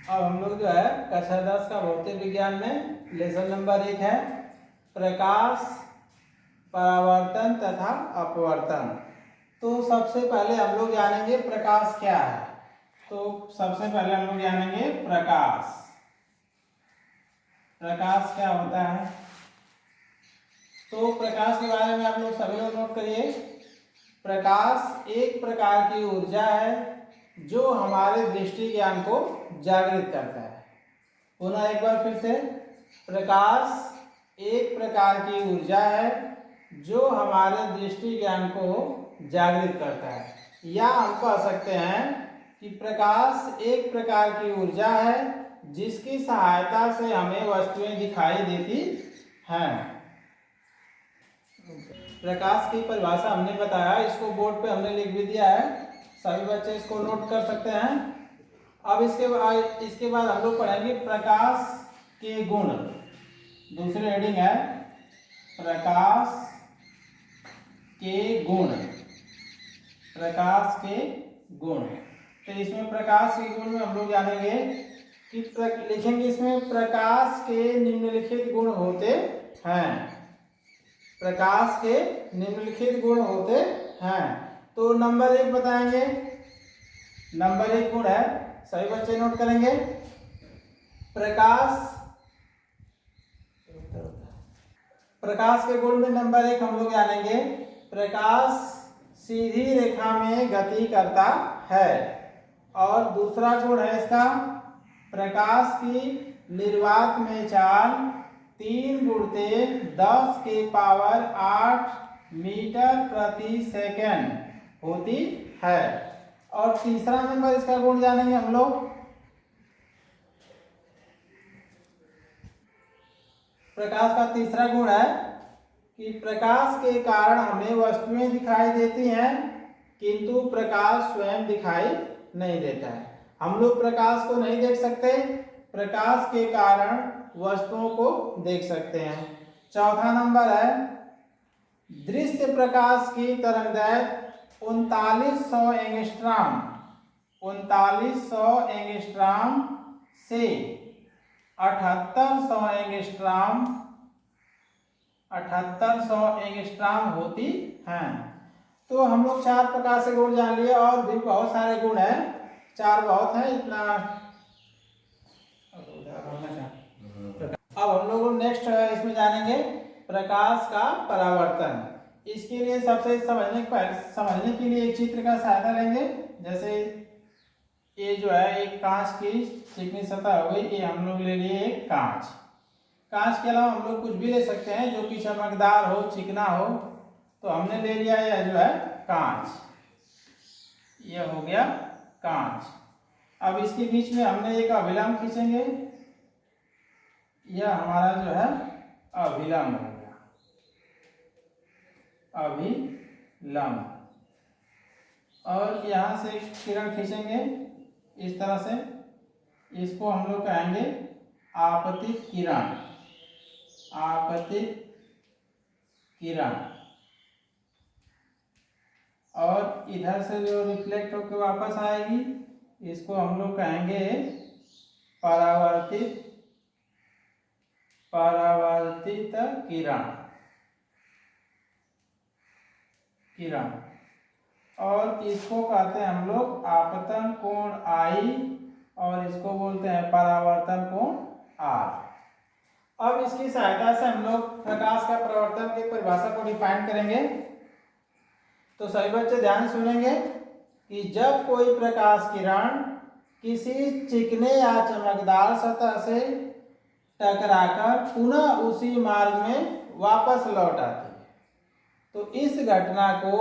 अब हम लोग जो है कक्षा 10 का भौतिक विज्ञान में लेसन नंबर 1 है प्रकाश, परावर्तन तथा अपवर्तन। तो सबसे पहले हम लोग जानेंगे प्रकाश क्या है। तो सबसे पहले हम लोग जानेंगे प्रकाश। प्रकाश क्या होता है? तो प्रकाश के बारे में आप लोग सभी लोग नोट करिए। प्रकाश एक प्रकार की ऊर्जा है जो हमारे दृष्टि ज्ञान को जागृत करता है। पुनः एक बार फिर से, प्रकाश एक प्रकार की ऊर्जा है जो हमारे दृष्टि ज्ञान को जागृत करता है। या हम कह सकते हैं कि प्रकाश एक प्रकार की ऊर्जा है जिसकी सहायता से हमें वस्तुएं दिखाई देती हैं। प्रकाश की परिभाषा हमने बताया, इसको बोर्ड पे हमने लिख भी दिया है, सभी बच्चे इसको नोट कर सकते हैं। अब इसके बाद हम लोग पढ़ेंगे प्रकाश के गुण। दूसरी हेडिंग है प्रकाश के गुण। प्रकाश के गुण। तो इसमें प्रकाश के गुण में हम लोग जानेंगे कि लिखेंगे इसमें प्रकाश के निम्नलिखित गुण होते हैं। प्रकाश के निम्नलिखित गुण होते हैं। तो नंबर 1 बताएंगे। नंबर 1 गुण है, सभी बच्चे नोट करेंगे। प्रकाश के गुण में नंबर 1 हम लोग जानेंगे प्रकाश सीधी रेखा में गति करता है। और दूसरा गुण है इसका प्रकाश की निर्वात में चाल 3 × 10⁸ मीटर प्रति सेकेंड होती है। और तीसरा नंबर इसका गुण जानेंगे हम लोग प्रकाश का तीसरा गुण है कि प्रकाश के कारण हमें वस्तुएं दिखाई देती हैं किंतु प्रकाश स्वयं दिखाई नहीं देता है। हम लोग प्रकाश को नहीं देख सकते, प्रकाश के कारण वस्तुओं को देख सकते हैं। चौथा नंबर है दृश्य प्रकाश की तरंगदैर्घ्य 3900 एंगस्ट्रॉम 3900 एंगस्ट्रॉम से 7800 एंगस्ट्रॉम होती हैं। तो हम लोग 4 प्रकार से गुण जान लिए और भी बहुत सारे गुण हैं, 4 बहुत हैं इतना। अब हम लोग नेक्स्ट इसमें जानेंगे प्रकाश का परावर्तन। इसके लिए सबसे समझने के लिए एक चित्र का सहायता लेंगे। जैसे ये जो है एक कांच की चिकनी सतह हो गई, ये हम लोग ले लिए एक कांच। कांच के अलावा हम लोग कुछ भी ले सकते हैं जो कि चमकदार हो, चिकना हो। तो हमने ले लिया यह जो है कांच, यह हो गया कांच। अब इसके बीच में हमने एक अभिलंब खींचेंगे, यह हमारा जो है अभिलंब हो गया, अभिलंब। और यहाँ से किरण खींचेंगे इस तरह से, इसको हम लोग कहेंगे आपतित किरण, आपतित किरण। और इधर से जो रिफ्लेक्ट होकर वापस आएगी इसको हम लोग कहेंगे परावर्तित किरण। और इसको कहते हैं हम लोग आपतन कोण I और इसको बोलते हैं परावर्तन कोण R। अब इसकी सहायता से हम लोग प्रकाश का परावर्तन की परिभाषा को डिफाइन करेंगे। तो सभी बच्चे ध्यान सुनेंगे कि जब कोई प्रकाश किरण किसी चिकने या चमकदार सतह से टकराकर पुनः उसी मार्ग में वापस लौट आती है तो इस घटना को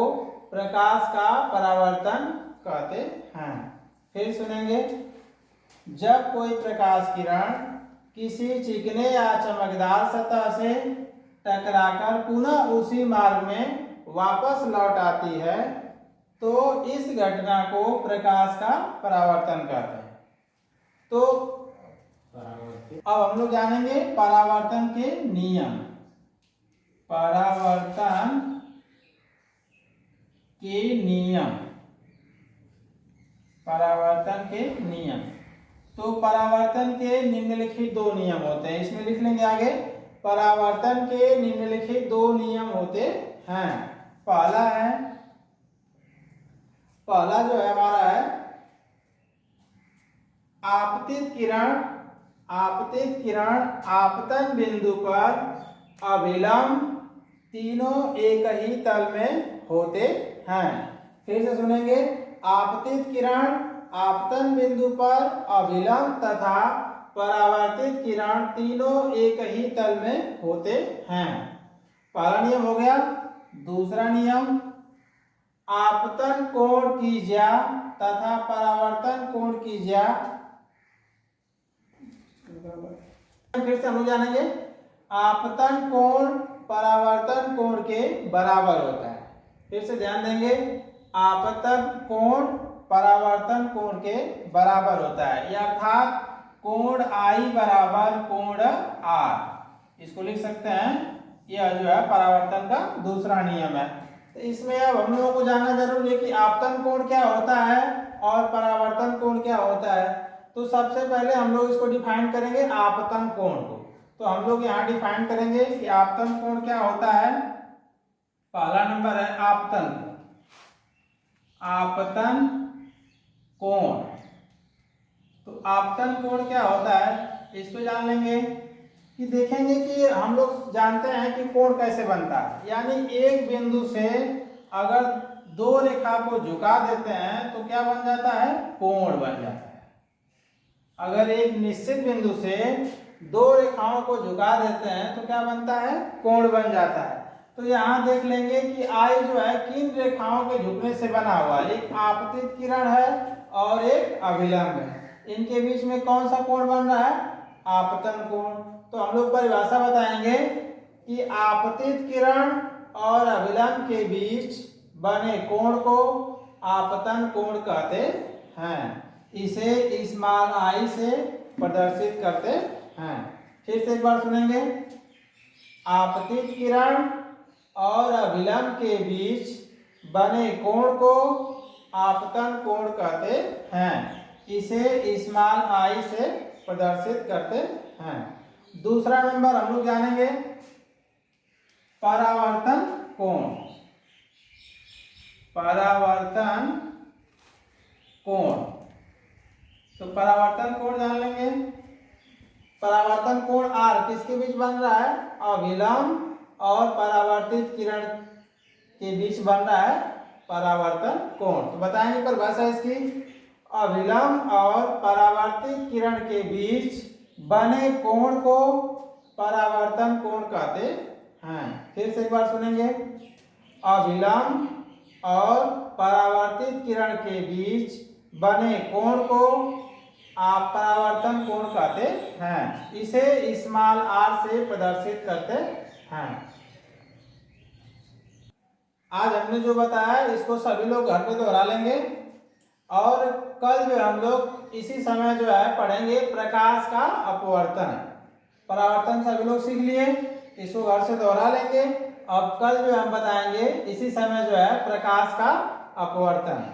प्रकाश का परावर्तन कहते हैं। फिर सुनेंगे, जब कोई प्रकाश किरण किसी चिकने या चमकदार सतह से टकराकर पुनः उसी मार्ग में वापस लौट आती है तो इस घटना को प्रकाश का परावर्तन कहते हैं। तो अब हम लोग जानेंगे परावर्तन के नियम। परावर्तन के नियम, परावर्तन के नियम। तो परावर्तन के निम्नलिखित दो नियम होते हैं। इसमें लिख लेंगे आगे, परावर्तन के निम्नलिखित दो नियम होते हैं। पहला जो है हमारा है आपतित किरण आपतन बिंदु पर अभिलंब तीनों एक ही तल में होते हैं। फिर से सुनेंगे, आपतित किरण आपतन बिंदु पर अभिलंब तथा परावर्तित किरण तीनों एक ही तल में होते हैं। पहला नियम हो गया। दूसरा नियम, आपतन कोण की ज्या तथा परावर्तन कोण की ज्या, फिर से हम जानेंगे, आपतन कोण परावर्तन कोण के बराबर होता है। फिर से ध्यान देंगे, आपतन कोण परावर्तन कोण के बराबर होता है, यह अर्थात कोण I बराबर कोण R। इसको लिख सकते हैं, यह जो है परावर्तन का दूसरा नियम है। तो इसमें अब हम लोगों को जानना जरूरी है कि आपतन कोण क्या होता है और परावर्तन कोण क्या होता है। तो सबसे पहले हम लोग इसको डिफाइन करेंगे, आपतन कोण को। तो हम लोग यहाँ डिफाइन करेंगे कि आपतन कोण क्या होता है। पहला नंबर है आपतन कोण। तो आपतन कोण क्या होता है, इसको जान लेंगे कि देखेंगे कि हम लोग जानते हैं कि कोण कैसे बनता है। यानी एक बिंदु से अगर दो रेखा को झुका देते हैं तो क्या बन जाता है, कोण बन जाता है। अगर एक निश्चित बिंदु से दो रेखाओं को झुका देते हैं तो क्या बनता है, कोण बन जाता है। तो यहाँ देख लेंगे कि I जो है किन रेखाओं के झुकने से बना हुआ है, एक आपतित किरण है और एक अभिलंब है। इनके बीच में कौन सा कोण बन रहा है, आपतन कोण। तो हम लोग परिभाषा बताएंगे कि आपतित किरण और अभिलंब के बीच बने कोण को आपतन कोण कहते हैं। इसे स्मॉल I से प्रदर्शित करते हैं। फिर से एक बार सुनेंगे, आपतित किरण और अभिलंब के बीच बने कोण को आपतन कोण कहते हैं। इसे स्मॉल I से प्रदर्शित करते हैं। दूसरा नंबर हम लोग जानेंगे, परावर्तन कोण। परावर्तन कोण, तो परावर्तन कोण जान लेंगे। परावर्तन कोण R किसके बीच बन रहा है, अभिलंब और परावर्तित किरण के बीच बन रहा है परावर्तन कोण। तो बताएंगे परिभाषा इसकी, अभिलंब और परावर्तित किरण के बीच बने कोण को परावर्तन कोण कहते हैं। फिर से एक बार सुनेंगे, अभिलंब और परावर्तित किरण के बीच बने कोण को आप परावर्तन कोण कहते हैं। इसे स्मॉल R से प्रदर्शित करते हैं। आज हमने जो बताया इसको सभी लोग घर पे दोहरा लेंगे और कल जो हम लोग इसी समय जो है पढ़ेंगे प्रकाश का अपवर्तन। परावर्तन सभी लोग सीख लिए, इसको घर से दोहरा लेंगे। अब कल जो हम बताएंगे इसी समय जो है प्रकाश का अपवर्तन।